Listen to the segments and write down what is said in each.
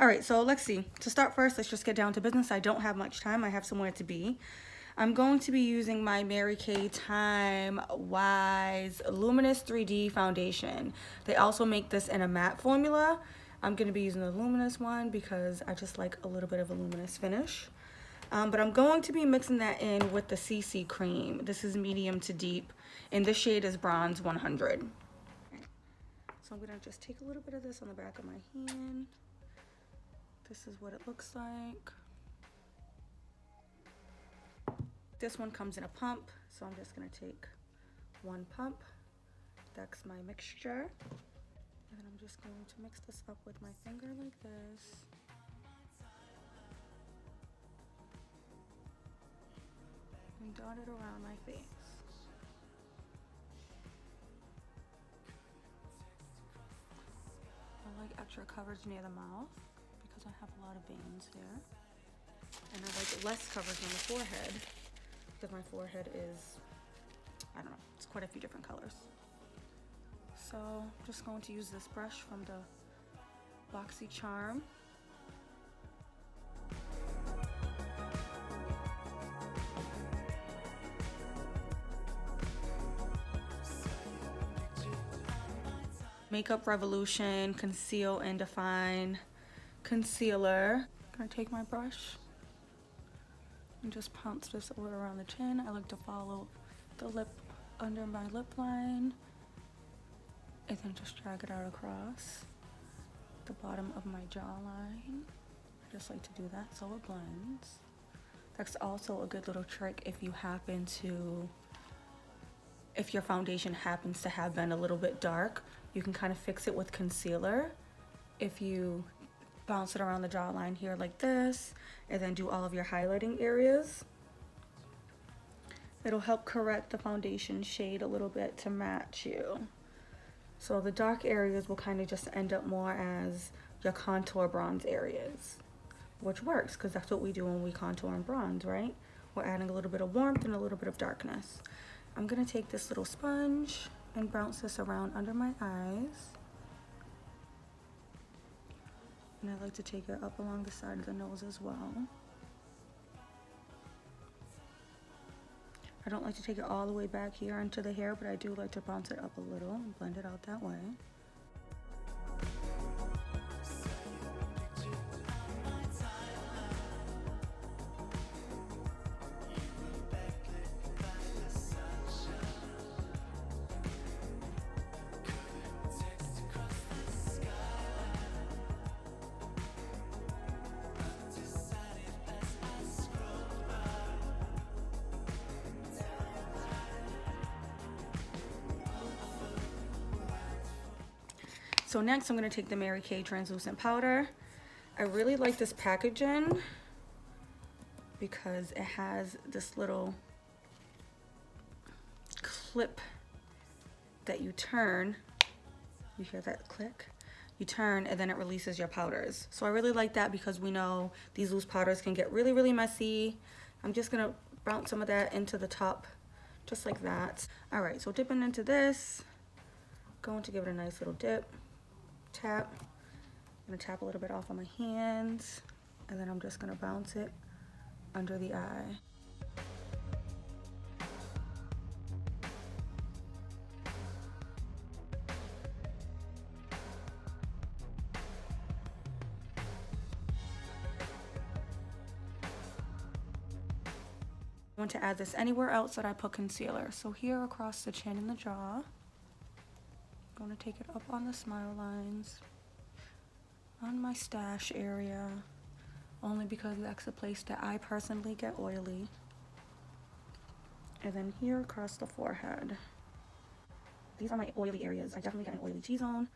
All right, so let's see. To start first, let's just get down to business. I don't have much time. I have somewhere to be. I'm going to be using my Mary Kay Time Wise Luminous 3D Foundation. They also make this in a matte formula. I'm going to be using the luminous one because I just like a little bit of a luminous finish. But I'm going to be mixing that in with the CC cream. This is medium to deep, and this shade is Bronze 100. So I'm going to just take a little bit of this on the back of my hand. This is what it looks like. This one comes in a pump, so I'm just gonna take one pump. That's my mixture. And then I'm just going to mix this up with my finger like this. And dot it around my face. I like extra coverage near the mouth because I have a lot of veins there. And I like less coverage on the forehead because my forehead is, I don't know, it's quite a few different colors. So I'm just going to use this brush from the BoxyCharm. Makeup Revolution Conceal and Define Concealer. I'm gonna take my brush and just pounce this all around the chin. I like to follow the lip under my lip line and then just drag it out across the bottom of my jawline. I just like to do that so it blends. That's also a good little trick if you happen to, if your foundation happens to have been a little bit dark, you can kind of fix it with concealer. If you bounce it around the jawline here like this, and then do all of your highlighting areas, it'll help correct the foundation shade a little bit to match you. So the dark areas will kind of just end up more as your contour bronze areas, which works because that's what we do when we contour and bronze, right? We're adding a little bit of warmth and a little bit of darkness. I'm gonna take this little sponge and bounce this around under my eyes. And I like to take it up along the side of the nose as well. I don't like to take it all the way back here into the hair, but I do like to bounce it up a little and blend it out that way. So next I'm going to take the Mary Kay translucent powder. I really like this packaging because it has this little clip that you turn. You hear that click? You turn and then it releases your powders. So I really like that because we know these loose powders can get really, really messy. I'm just going to bounce some of that into the top just like that. All right, so dipping into this, going to give it a nice little dip. Tap. I'm gonna tap a little bit off on my hands, and then I'm just gonna bounce it under the eye. I want to add this anywhere else that I put concealer. So here across the chin and the jaw. I'm going to take it up on the smile lines, on my stash area, only because that's a place that I personally get oily. And then here across the forehead. These are my oily areas. I definitely get an oily T-zone.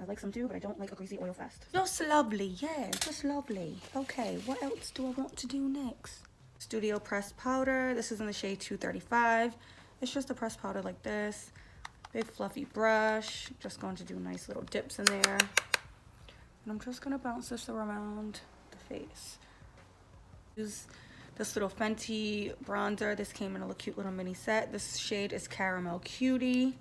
I like some too, but I don't like a greasy oil fest. Just lovely, yeah, just lovely. Okay, what else do I want to do next? Studio Pressed Powder. This is in the shade 235. It's just a pressed powder like this. Big fluffy brush, just going to do nice little dips in there. And I'm just gonna bounce this around the face. Use this little Fenty bronzer. This came in a cute little mini set. This shade is Caramel Cutie.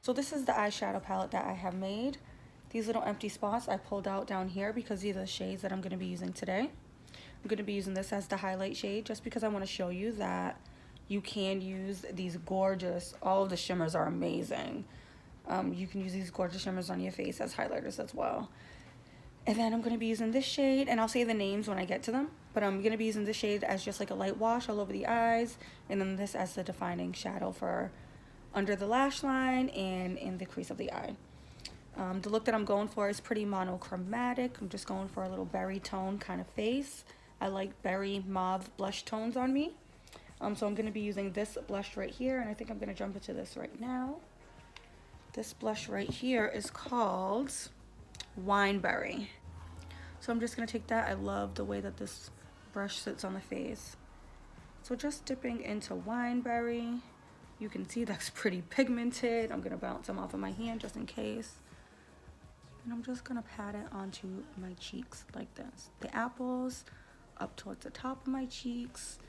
So this is the eyeshadow palette that I have made. These little empty spots I pulled out down here because these are the shades that I'm going to be using today. I'm going to be using this as the highlight shade just because I want to show you that you can use these gorgeous, all of the shimmers are amazing. You can use these gorgeous shimmers on your face as highlighters as well. And then I'm going to be using this shade, and I'll say the names when I get to them, but I'm going to be using this shade as just like a light wash all over the eyes, and then this as the defining shadow for under the lash line and in the crease of the eye. The look that I'm going for is pretty monochromatic. I'm just going for a little berry tone kind of face. I like berry mauve blush tones on me. So I'm going to be using this blush right here, and I think I'm going to jump into this right now. This blush right here is called Wineberry. So I'm just going to take that. I love the way that this brush sits on the face. So just dipping into Wineberry. You can see that's pretty pigmented. I'm going to bounce them off of my hand just in case. And I'm just going to pat it onto my cheeks like this. The apples up towards the top of my cheeks,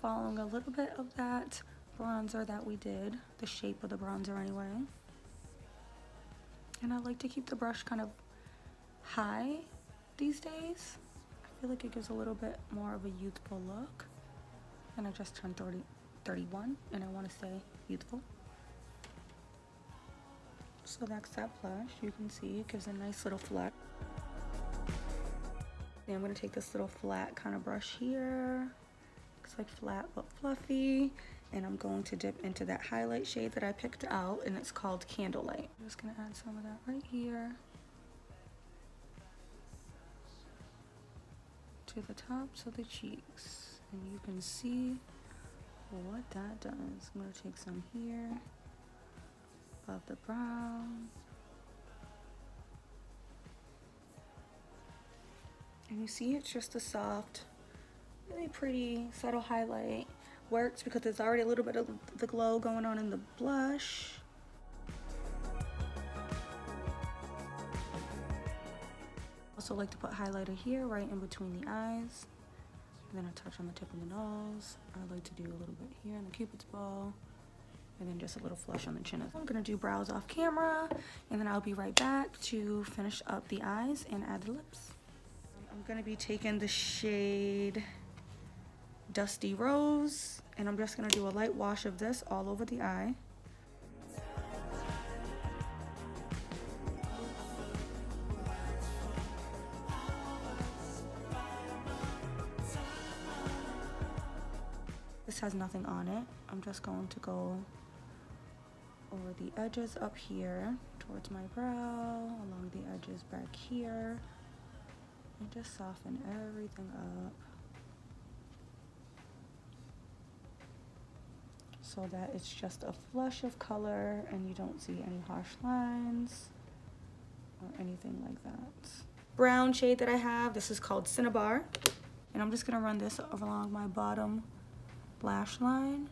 following a little bit of that bronzer that we did, the shape of the bronzer anyway. And I like to keep the brush kind of high these days. I feel like it gives a little bit more of a youthful look. And I just turned 31 and I want to stay youthful. So that's that blush. You can see it gives a nice little fleck. And I'm going to take this little flat kind of brush here. Looks like flat but fluffy. And I'm going to dip into that highlight shade that I picked out, and it's called Candlelight. I'm just going to add some of that right here to the tops of the cheeks. And you can see what that does. I'm going to take some here above the brown. And you see it's just a soft, really pretty, subtle highlight. Works because there's already a little bit of the glow going on in the blush. Also like to put highlighter here, right in between the eyes. And then I touch on the tip of the nose. I like to do a little bit here in the cupid's bow. And then just a little flush on the chin. I'm gonna do brows off camera, and then I'll be right back to finish up the eyes and add the lips. I'm gonna be taking the shade Dusty Rose, and I'm just gonna do a light wash of this all over the eye. This has nothing on it. I'm just going to go over the edges up here towards my brow, along the edges back here, and just soften everything up so that it's just a flush of color and you don't see any harsh lines or anything like that. Brown shade that I have, this is called Cinnabar, and I'm just gonna run this along my bottom lash line.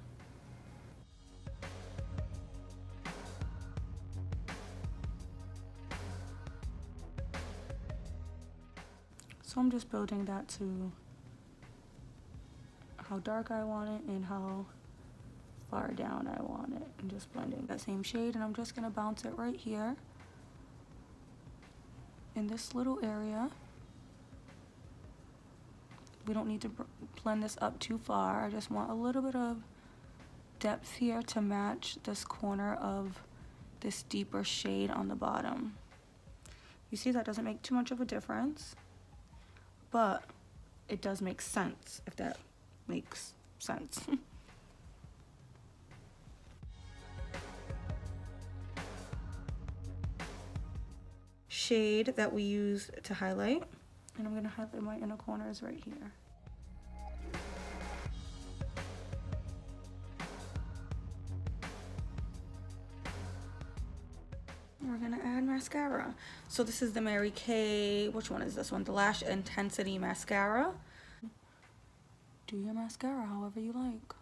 So I'm just building that to how dark I want it and how far down I want it, and just blending that same shade, and I'm just gonna bounce it right here in this little area. We don't need to blend this up too far. I just want a little bit of depth here to match this corner of this deeper shade on the bottom. You see that doesn't make too much of a difference, but it does make sense, if that makes sense. Shade that we use to highlight, and I'm going to highlight my inner corners right here. We're going to add mascara. So this is the Mary Kay, which one is this one? The Lash Intensity Mascara. Do your mascara however you like.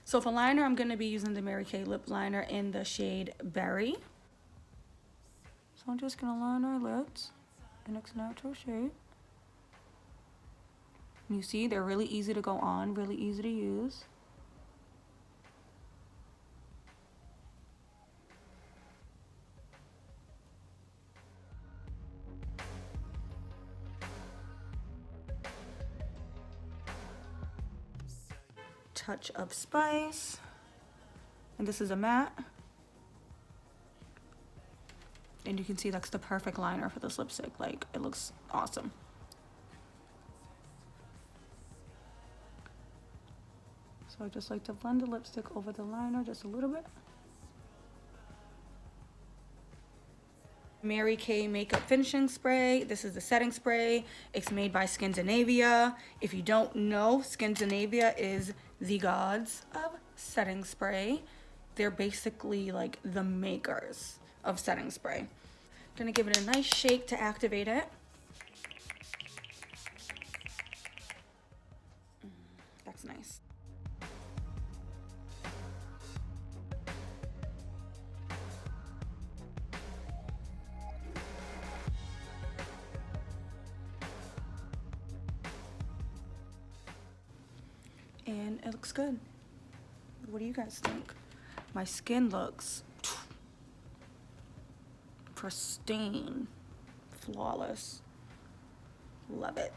So for liner, I'm going to be using the Mary Kay lip liner in the shade Berry. So I'm just gonna line our lips in its natural shape. You see, they're really easy to go on, really easy to use. Touch of spice. And this is a matte. And you can see that's the perfect liner for this lipstick. Like, it looks awesome. So I just like to blend the lipstick over the liner just a little bit. Mary Kay Makeup Finishing Spray. This is the setting spray. It's made by Skindinavia. If you don't know, Skindinavia is the gods of setting spray. They're basically like the makers of setting spray. Gonna give it a nice shake to activate it. That's nice. And it looks good. What do you guys think? My skin looks pristine, flawless. Love it.